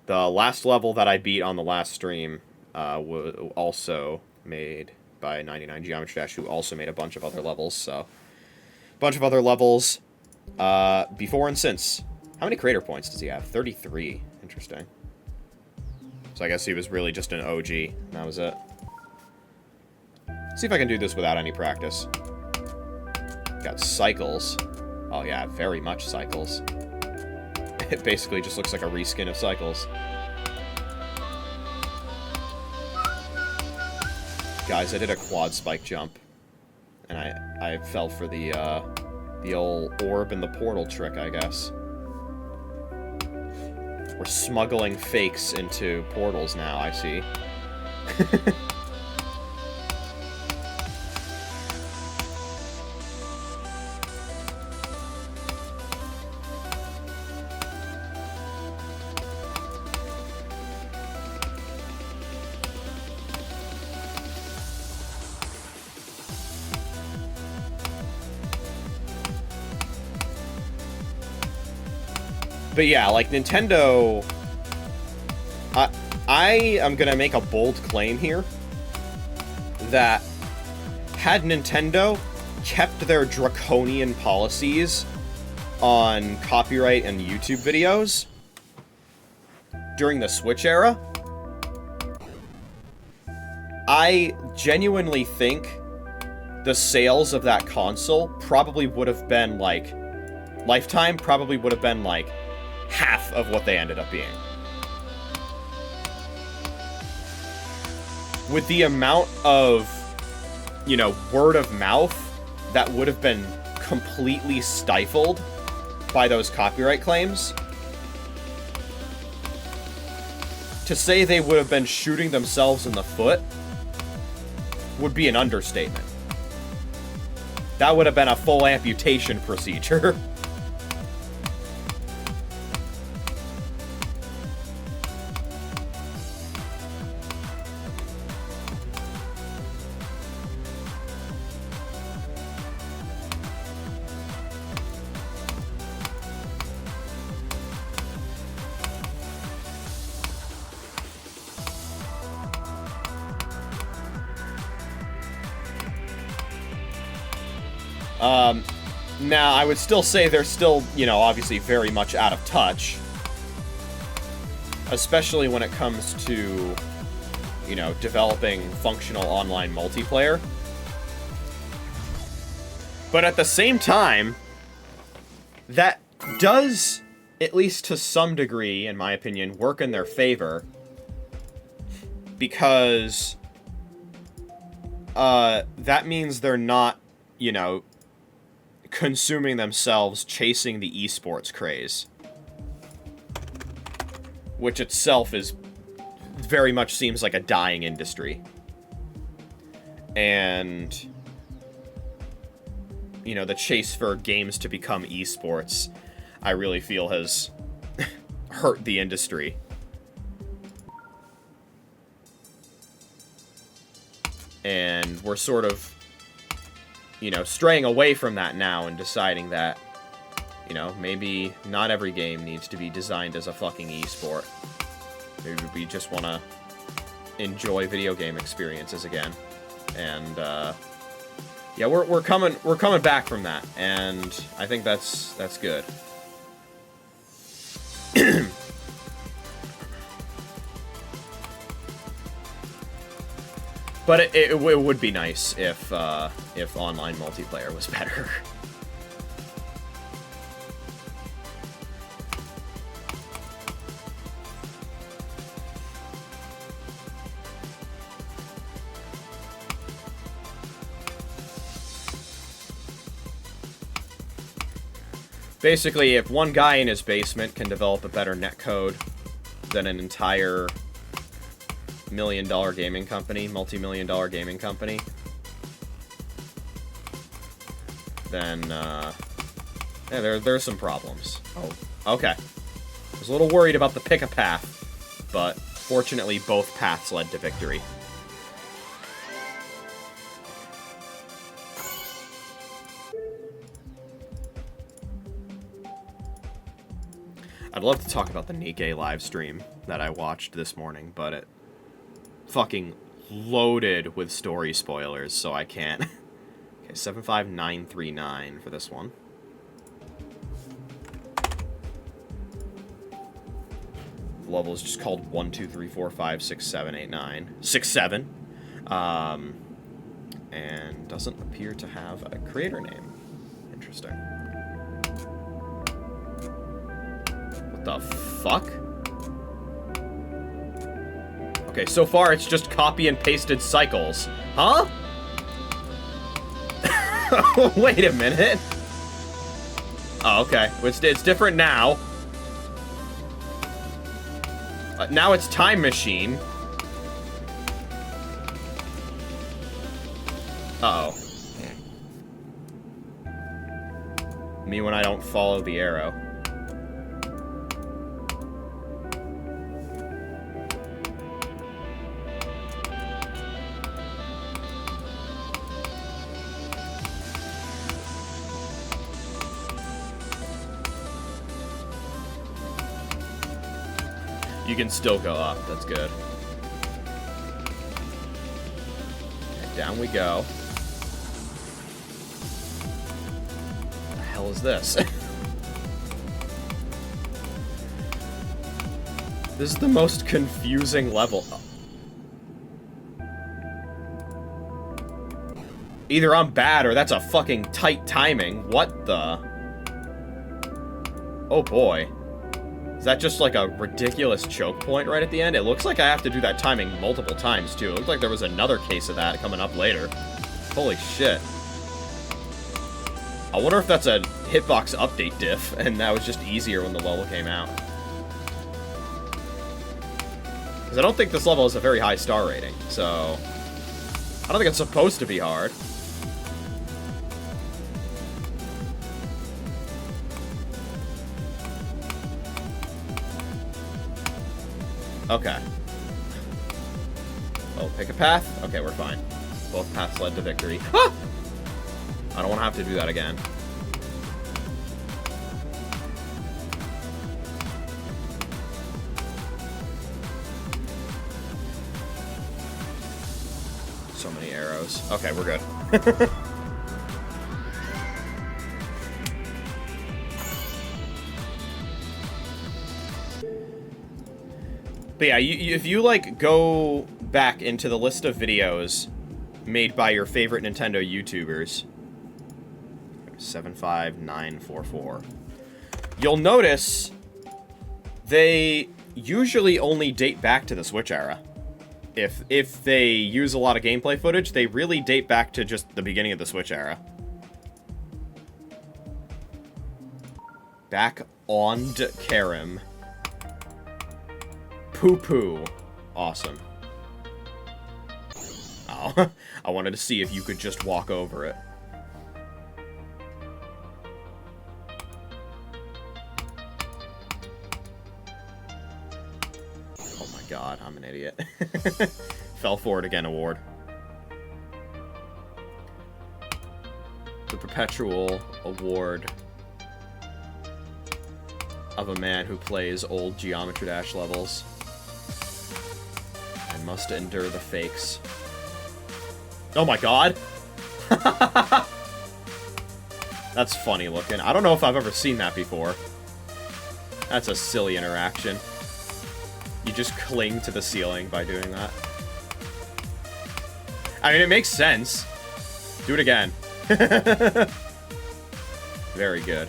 The last level that I beat on the last stream was also made by 99 Geometry Dash, who also made a bunch of other levels. So, a bunch of other levels before and since. How many creator points does he have? 33. Interesting. So I guess he was really just an OG. And that was it. See if I can do this without any practice. Got Cycles. Oh yeah, very much Cycles. It basically just looks like a reskin of Cycles. Guys, I did a quad spike jump. And I fell for the old orb and the portal trick, I guess. We're smuggling fakes into portals now, I see. But yeah, like, Nintendo... I am gonna make a bold claim here that had Nintendo kept their draconian policies on copyright and YouTube videos during the Switch era, I genuinely think the sales of that console probably would have been, like... Lifetime probably would have been, like, half of what they ended up being. With the amount of, you know, word of mouth that would have been completely stifled by those copyright claims, to say they would have been shooting themselves in the foot would be an understatement. That would have been a full amputation procedure. Now, I would still say they're still, you know, obviously very much out of touch. Especially when it comes to, you know, developing functional online multiplayer. But at the same time, that does, at least to some degree, in my opinion, work in their favor. because that means they're not, you know, consuming themselves chasing the esports craze, which itself is very much seems like a dying industry. And, you know, the chase for games to become esports, I really feel has hurt the industry. And we're sort of, you know, straying away from that now and deciding that, you know, maybe not every game needs to be designed as a fucking esport. Maybe we just want to enjoy video game experiences again. And, yeah, we're coming back from that, and I think that's good. But it would be nice if online multiplayer was better. Basically, if one guy in his basement can develop a better netcode than an entire million-dollar gaming company, multi-million-dollar gaming company, then, yeah, there's some problems. Oh, okay. I was a little worried about the pick-a-path, but fortunately both paths led to victory. I'd love to talk about the Nikkei live stream that I watched this morning, but it fucking loaded with story spoilers, so I can't. Okay, 75939 for this one. The level is just called 1, 2, 3, 4, 5, 6, 7, 8, 9. 6, 7. And doesn't appear to have a creator name. Interesting. The fuck? Okay, so far it's just copy and pasted cycles. Huh? Wait a minute. Oh, okay. It's different now. Now it's Time Machine. Uh-oh. Me when I don't follow the arrow. You can still go up. That's good. Okay, down we go. What the hell is this? This is the most confusing level. Either I'm bad or that's a fucking tight timing. What the? Oh boy. Is that just like a ridiculous choke point right at the end? It looks like I have to do that timing multiple times, too. It looked like there was another case of that coming up later. Holy shit. I wonder if that's a hitbox update diff, and that was just easier when the level came out. Because I don't think this level has a very high star rating, so... I don't think it's supposed to be hard. Okay. Oh, pick a path? Okay, we're fine. Both paths led to victory. Ah! I don't want to have to do that again. So many arrows. Okay, we're good. But yeah, if you, like, go back into the list of videos made by your favorite Nintendo YouTubers, 75944, you'll notice they usually only date back to the Switch era. if they use a lot of gameplay footage, they really date back to just the beginning of the Switch era. Back on Karim. Poo-poo. Awesome. Oh, I wanted to see if you could just walk over it. Oh my god, I'm an idiot. Fell for it again award. The perpetual award of a man who plays old Geometry Dash levels and must endure the fakes. Oh my god! That's funny looking. I don't know if I've ever seen that before. That's a silly interaction. You just cling to the ceiling by doing that. I mean, it makes sense. Do it again. Very good.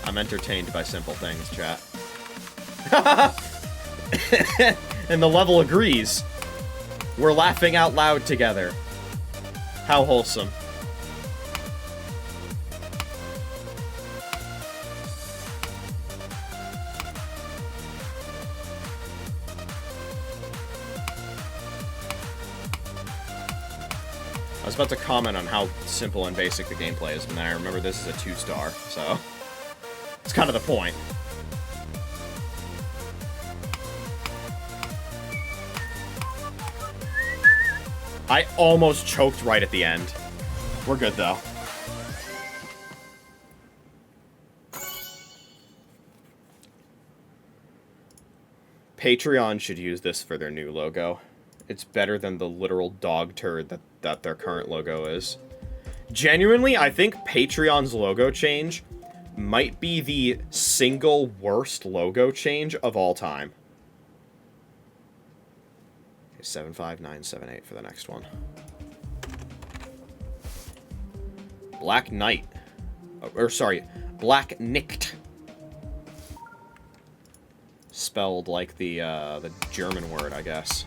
I'm entertained by simple things, chat. And the level agrees. We're laughing out loud together. How wholesome. I was about to comment on how simple and basic the gameplay is, but then I remember this is a 2-star, so it's kind of the point. I almost choked right at the end. We're good, though. Patreon should use this for their new logo. It's better than the literal dog turd that their current logo is. Genuinely, I think Patreon's logo change might be the single worst logo change of all time. 75978 for the next one. Black Knight. Or, sorry, Black Nicht. Spelled like the German word, I guess.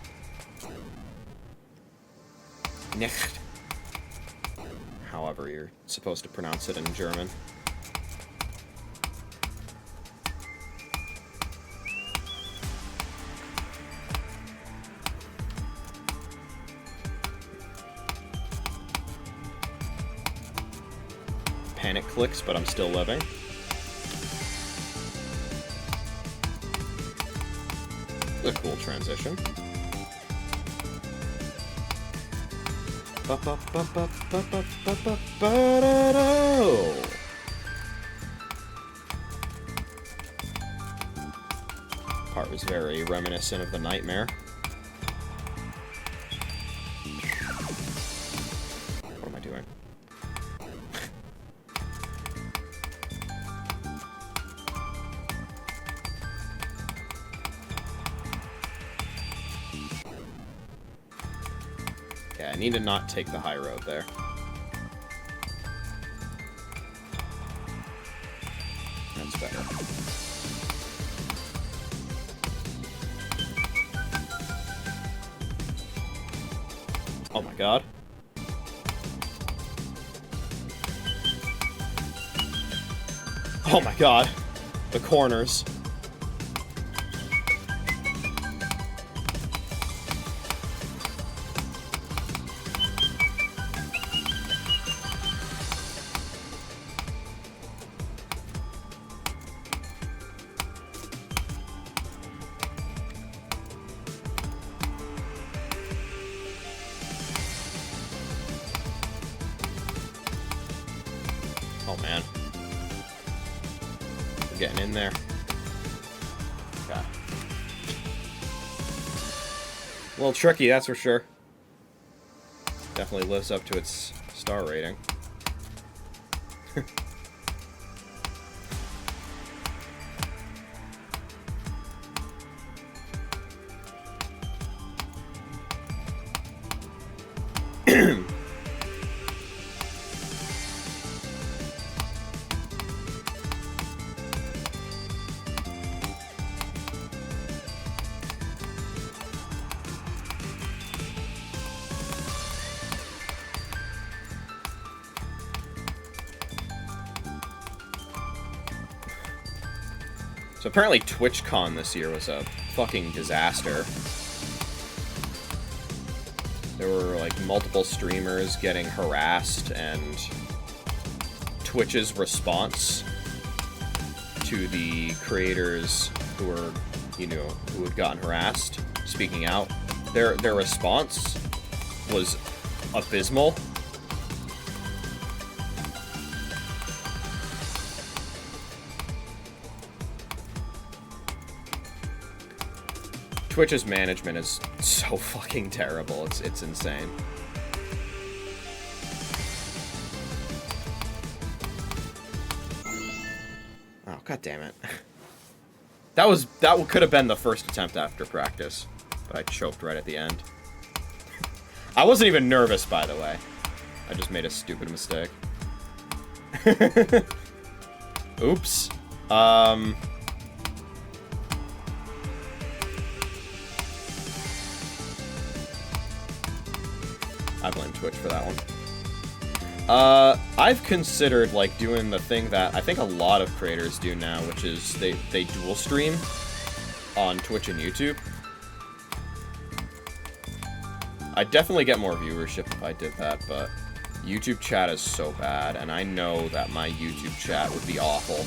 Nicht. However you're supposed to pronounce it in German. Panic clicks, but I'm still living. A cool transition. Part was very reminiscent of the Nightmare. What am I doing? Yeah, I need to not take the high road there. That's better. Oh my god. Oh my god. The corners. Oh man. We're getting in there. Okay. A little tricky, that's for sure. Definitely lives up to its star rating. So apparently TwitchCon this year was a fucking disaster. There were, like, multiple streamers getting harassed, and Twitch's response to the creators who were, you know, who had gotten harassed, speaking out, their response was abysmal. Twitch's management is so fucking terrible. It's insane. Oh, god damn it. That could have been the first attempt after practice, but I choked right at the end. I wasn't even nervous, by the way. I just made a stupid mistake. Oops. I blame Twitch for that one. I've considered, like, doing the thing that I think a lot of creators do now, which is they dual stream on Twitch and YouTube. I'd definitely get more viewership if I did that, but YouTube chat is so bad, and I know that my YouTube chat would be awful.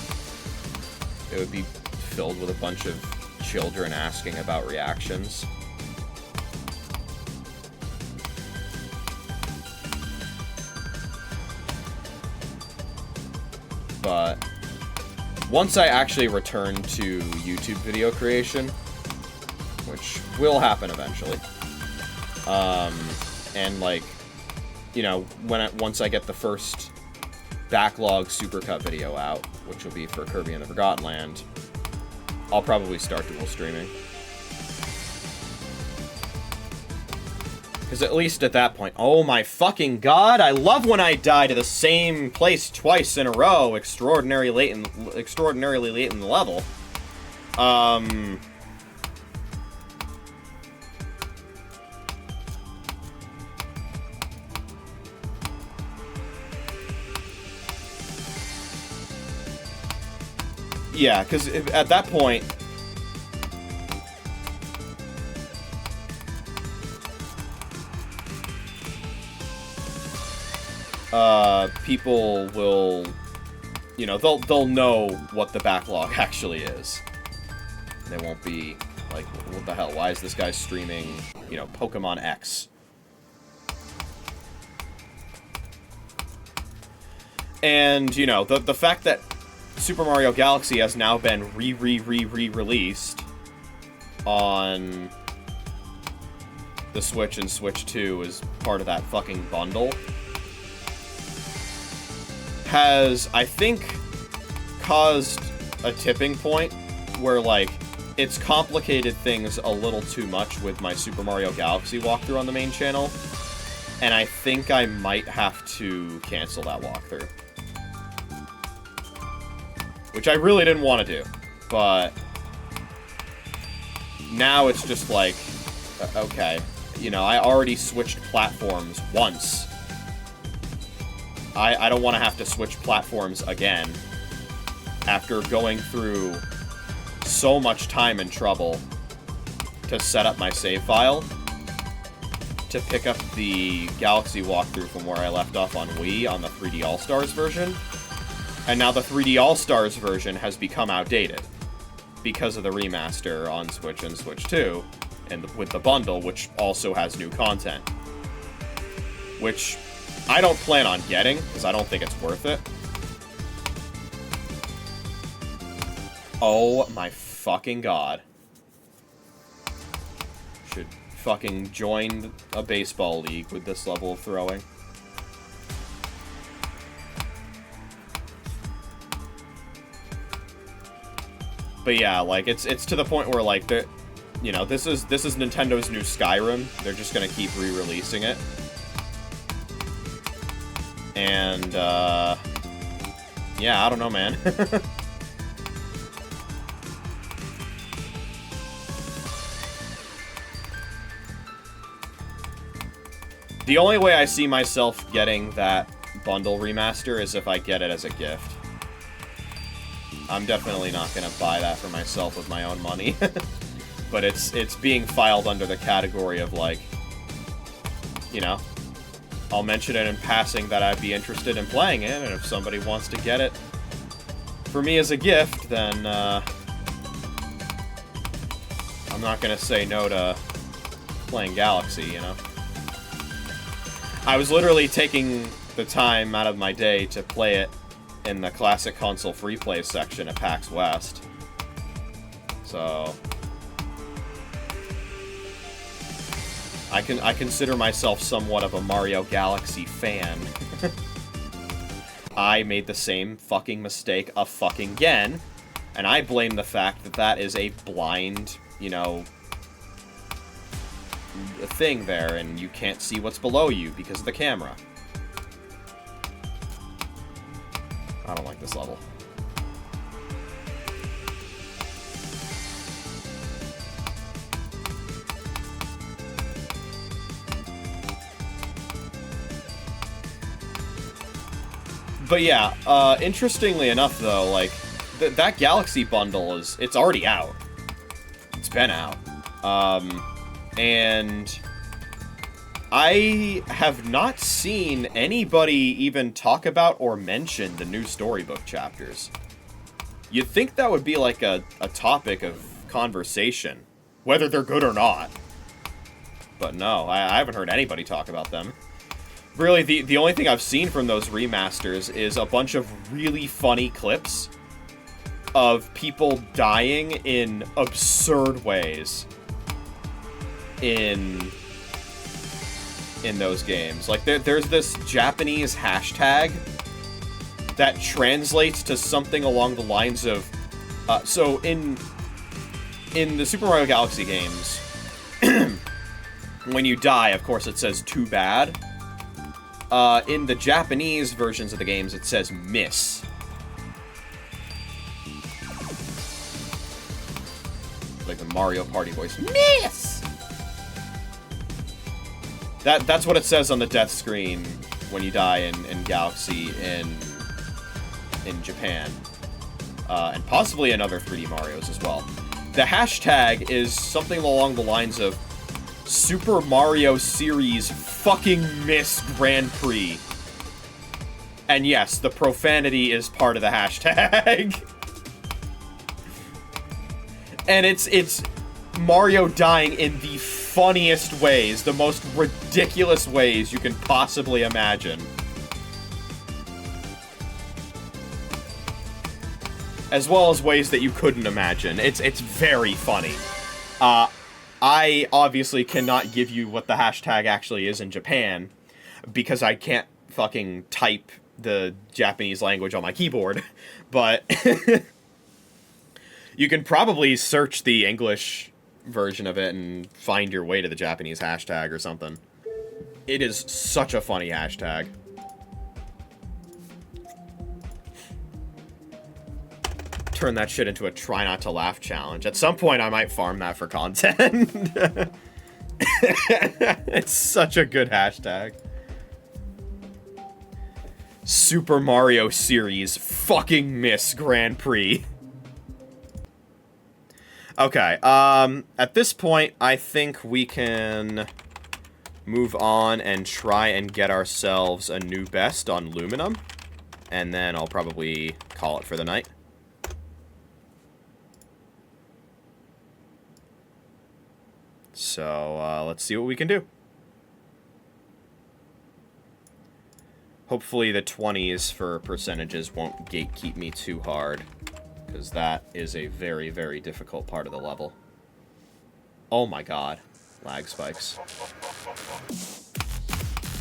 It would be filled with a bunch of children asking about reactions. But once I actually return to YouTube video creation, which will happen eventually, and, like, you know, once I get the first backlog supercut video out, which will be for Kirby and the Forgotten Land, I'll probably start dual streaming. Because at least at that point... Oh my fucking god! I love when I die to the same place twice in a row, extraordinarily late in the level. Yeah, because at that point... people will, you know, they'll know what the backlog actually is. They won't be like, what the hell, why is this guy streaming, you know, Pokemon X? And, you know, the fact that Super Mario Galaxy has now been re-released on the Switch and Switch 2 is part of that fucking bundle, has, I think, caused a tipping point where, like, it's complicated things a little too much with my Super Mario Galaxy walkthrough on the main channel, and I think I might have to cancel that walkthrough. Which I really didn't want to do, but now it's just like, okay, you know, I already switched platforms once. I don't want to have to switch platforms again after going through so much time and trouble to set up my save file to pick up the Galaxy walkthrough from where I left off on Wii on the 3D All-Stars version. And now the 3D All-Stars version has become outdated because of the remaster on Switch and Switch 2 and with the bundle, which also has new content. Which I don't plan on getting, because I don't think it's worth it. Oh my fucking god. Should fucking join a baseball league with this level of throwing. But yeah, like, it's to the point where, like, you know, this is Nintendo's new Skyrim. They're just gonna keep re-releasing it. And, yeah, I don't know, man. The only way I see myself getting that bundle remaster is if I get it as a gift. I'm definitely not gonna buy that for myself with my own money. But it's being filed under the category of, like, you know, I'll mention it in passing that I'd be interested in playing it, and if somebody wants to get it for me as a gift, then, I'm not gonna say no to playing Galaxy, you know? I was literally taking the time out of my day to play it in the Classic Console Free Play section at PAX West. So I consider myself somewhat of a Mario Galaxy fan. I made the same fucking mistake a fucking again, and I blame the fact that that is a blind, you know, thing there, and you can't see what's below you because of the camera. I don't like this level. But yeah, interestingly enough, though, like, that Galaxy bundle it's already out. It's been out. And I have not seen anybody even talk about or mention the new storybook chapters. You'd think that would be like a topic of conversation, whether they're good or not. But no, I haven't heard anybody talk about them. Really, the only thing I've seen from those remasters is a bunch of really funny clips of people dying in absurd ways in those games. Like, there's this Japanese hashtag that translates to something along the lines of, so in the Super Mario Galaxy games, when you die, of course, it says "too bad." In the Japanese versions of the games, it says "miss." Like the Mario Party voice, "miss!" That's what it says on the death screen when you die in Galaxy in Japan. And possibly in other 3D Marios as well. The hashtag is something along the lines of Super Mario Series fucking miss Grand Prix. And yes, the profanity is part of the hashtag. And it's Mario dying in the funniest ways, the most ridiculous ways you can possibly imagine. As well as ways that you couldn't imagine. It's very funny. I obviously cannot give you what the hashtag actually is in Japan, because I can't fucking type the Japanese language on my keyboard, but you can probably search the English version of it and find your way to the Japanese hashtag or something. It is such a funny hashtag. Turn that shit into a try not to laugh challenge. At some point, I might farm that for content. It's such a good hashtag. Super Mario Series fucking miss Grand Prix. Okay, at this point, I think we can move on and try and get ourselves a new best on Luminum. And then I'll probably call it for the night. So, let's see what we can do. Hopefully the 20s for percentages won't gatekeep me too hard, because that is a very, very difficult part of the level. Oh my god. Lag spikes.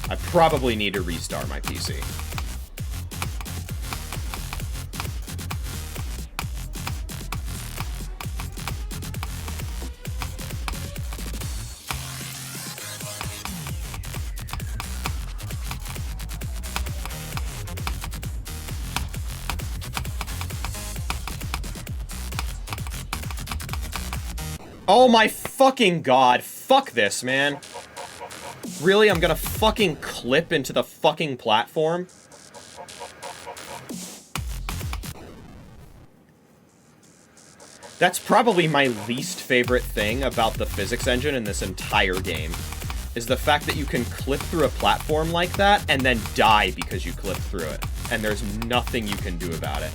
I probably need to restart my PC. Oh my fucking god. Fuck this, man. Really? I'm gonna fucking clip into the fucking platform? That's probably my least favorite thing about the physics engine in this entire game, is the fact that you can clip through a platform like that and then die because you clipped through it, and there's nothing you can do about it.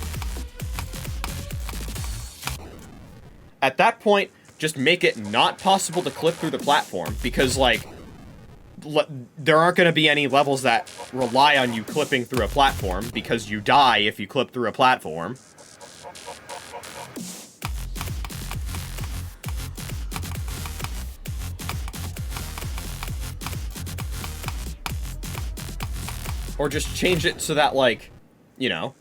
At that point, just make it not possible to clip through the platform, because, like, there aren't going to be any levels that rely on you clipping through a platform, because you die if you clip through a platform. Or just change it so that, like, you know,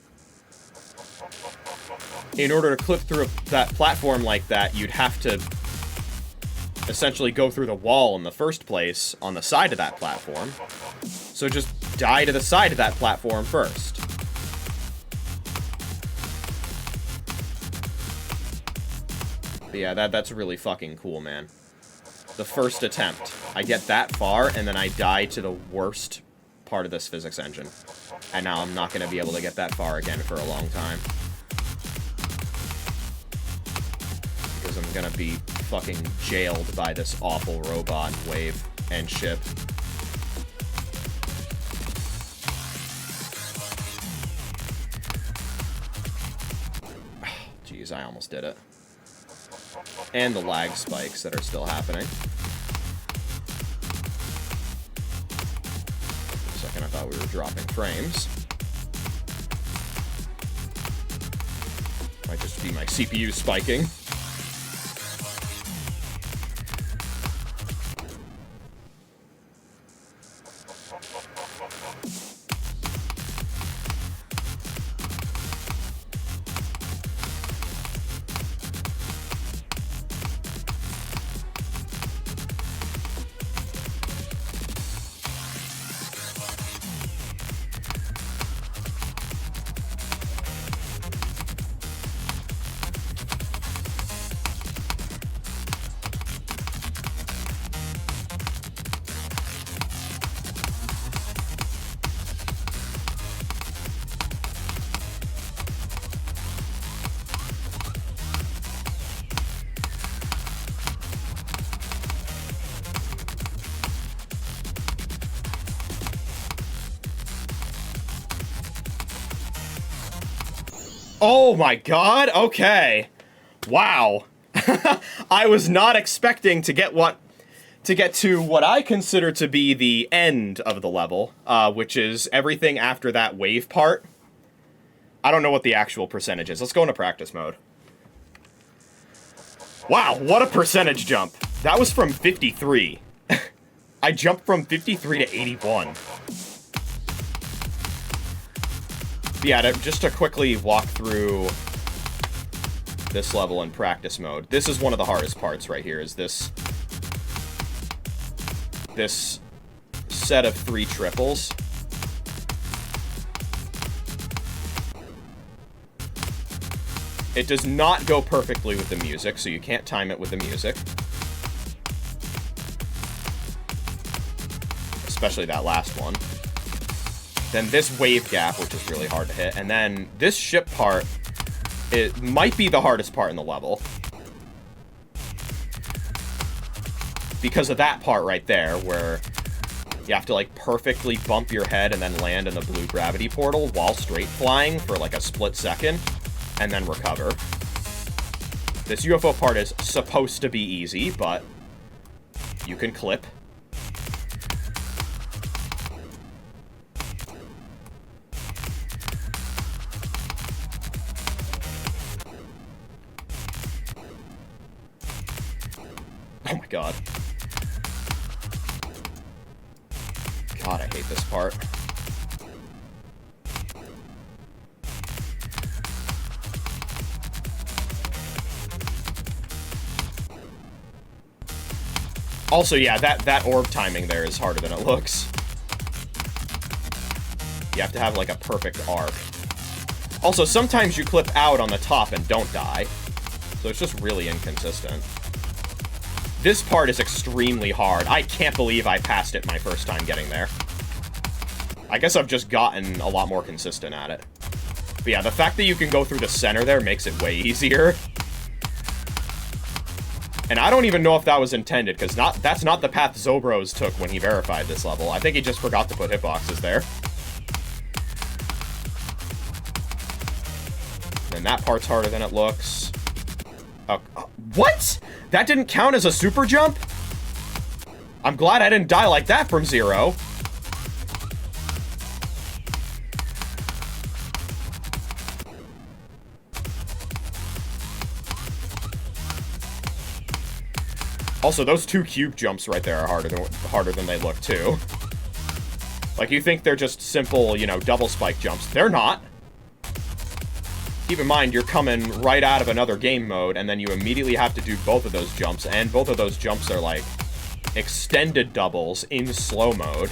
in order to clip through that platform like that, you'd have to essentially go through the wall in the first place on the side of that platform. So just die to the side of that platform first. But yeah, that's really fucking cool, man. The first attempt, I get that far, and then I die to the worst part of this physics engine. And now I'm not going to be able to get that far again for a long time. Because I'm going to be fucking jailed by this awful robot wave and ship. Jeez, I almost did it. And the lag spikes that are still happening. I thought we were dropping frames. Might just be my CPU spiking. Oh my god, okay. Wow. I was not expecting to get to what I consider to be the end of the level, which is everything after that wave part. I don't know what the actual percentage is. Let's go into practice mode. Wow, what a percentage jump. That was from 53. I jumped from 53 to 81. Yeah, just to quickly walk through this level in practice mode. This is one of the hardest parts right here, is this set of 3 triples. It does not go perfectly with the music, so you can't time it with the music. Especially that last one. Then this wave gap, which is really hard to hit. And then this ship part, it might be the hardest part in the level. Because of that part right there, where you have to, like, perfectly bump your head and then land in the blue gravity portal while straight flying for, like, a split second, and then recover. This UFO part is supposed to be easy, but you can clip. Oh my god. God, I hate this part. Also, yeah, that orb timing there is harder than it looks. You have to have, like, a perfect arc. Also, sometimes you clip out on the top and don't die. So it's just really inconsistent. This part is extremely hard. I can't believe I passed it my first time getting there. I guess I've just gotten a lot more consistent at it. But yeah, the fact that you can go through the center there makes it way easier. And I don't even know if that was intended, because that's not the path Zobros took when he verified this level. I think he just forgot to put hitboxes there. And that part's harder than it looks. What? That didn't count as a super jump? I'm glad I didn't die like that from 0. Also, those 2 cube jumps right there are harder than they look, too. Like, you think they're just simple, you know, double spike jumps. They're not. Keep in mind, you're coming right out of another game mode, and then you immediately have to do both of those jumps, and both of those jumps are, like, extended doubles in slow mode.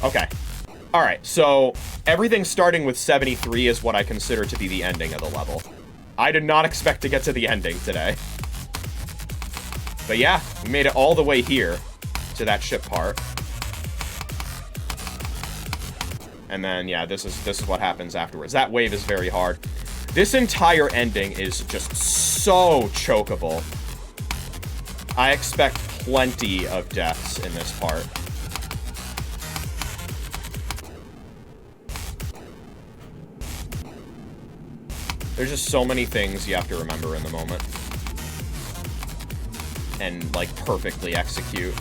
Okay. Alright, so everything starting with 73 is what I consider to be the ending of the level. I did not expect to get to the ending today. But yeah, we made it all the way here to that ship part. And then, yeah, this is what happens afterwards. That wave is very hard. This entire ending is just so chokeable. I expect plenty of deaths in this part. There's just so many things you have to remember in the moment. And, like, perfectly execute.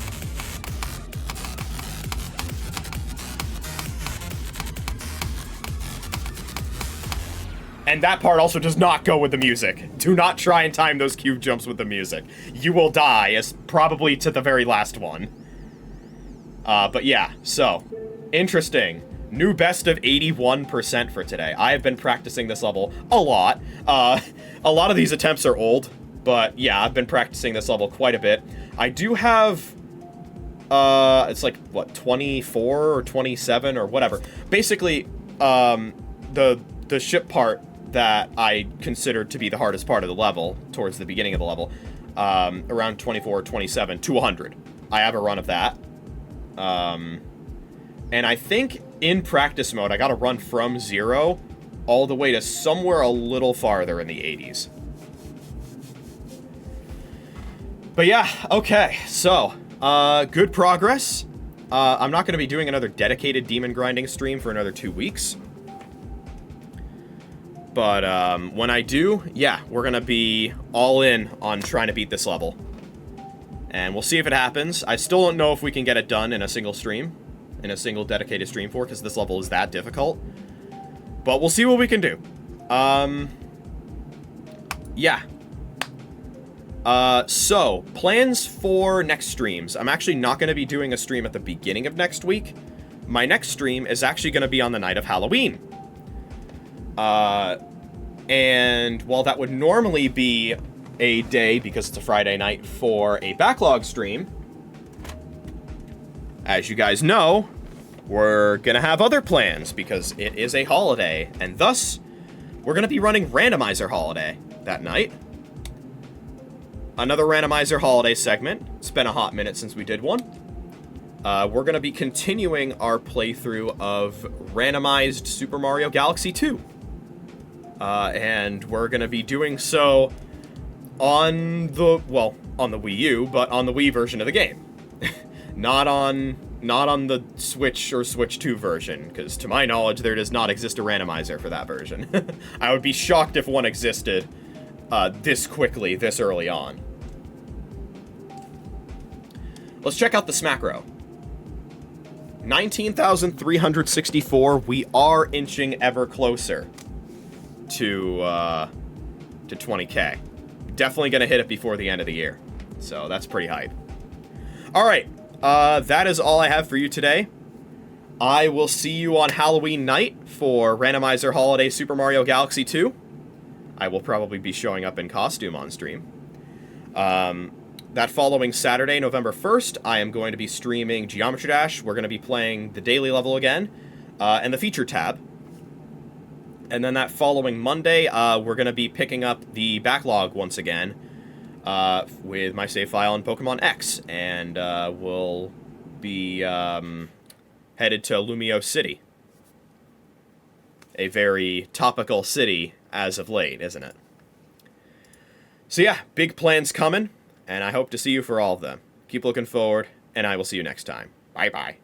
And that part also does not go with the music. Do not try and time those cube jumps with the music. You will die, as probably to the very last one. But yeah, so, interesting. New best of 81% for today. I have been practicing this level a lot. A lot of these attempts are old, but yeah, I've been practicing this level quite a bit. I do have, it's like, what, 24 or 27 or whatever. Basically, the ship part that I considered to be the hardest part of the level, towards the beginning of the level, around 24 or 27 to 100. I have a run of that. And I think in practice mode, I got to run from 0 all the way to somewhere a little farther in the 80s. But yeah, okay, so, good progress. I'm not going to be doing another dedicated demon grinding stream for another 2 weeks. But when I do, yeah, we're going to be all in on trying to beat this level. And we'll see if it happens. I still don't know if we can get it done in a single stream. In a single dedicated stream for, because this level is that difficult. But we'll see what we can do. Yeah. So, plans for next streams. I'm actually not going to be doing a stream at the beginning of next week. My next stream is actually going to be on the night of Halloween. And while that would normally be a day, because it's a Friday night, for a backlog stream, as you guys know, we're gonna have other plans because it is a holiday, and thus, we're gonna be running Randomizer Holiday that night. Another Randomizer Holiday segment. It's been a hot minute since we did one. We're gonna be continuing our playthrough of randomized Super Mario Galaxy 2. And we're gonna be doing so on the Wii U, but on the Wii version of the game. Not on the Switch or Switch 2 version, because to my knowledge, there does not exist a randomizer for that version. I would be shocked if one existed this quickly, this early on. Let's check out the Smackro. 19,364. We are inching ever closer to 20K. Definitely gonna hit it before the end of the year. So that's pretty hype. All right. That is all I have for you today. I will see you on Halloween night for Randomizer Holiday Super Mario Galaxy 2. I will probably be showing up in costume on stream. That following Saturday, November 1st, I am going to be streaming Geometry Dash. We're going to be playing the daily level again, and the feature tab. And then that following Monday, we're going to be picking up the backlog once again, with my save file in Pokemon X, and we'll be headed to Lumio City. A very topical city as of late, isn't it? So yeah, big plans coming, and I hope to see you for all of them. Keep looking forward, and I will see you next time. Bye-bye.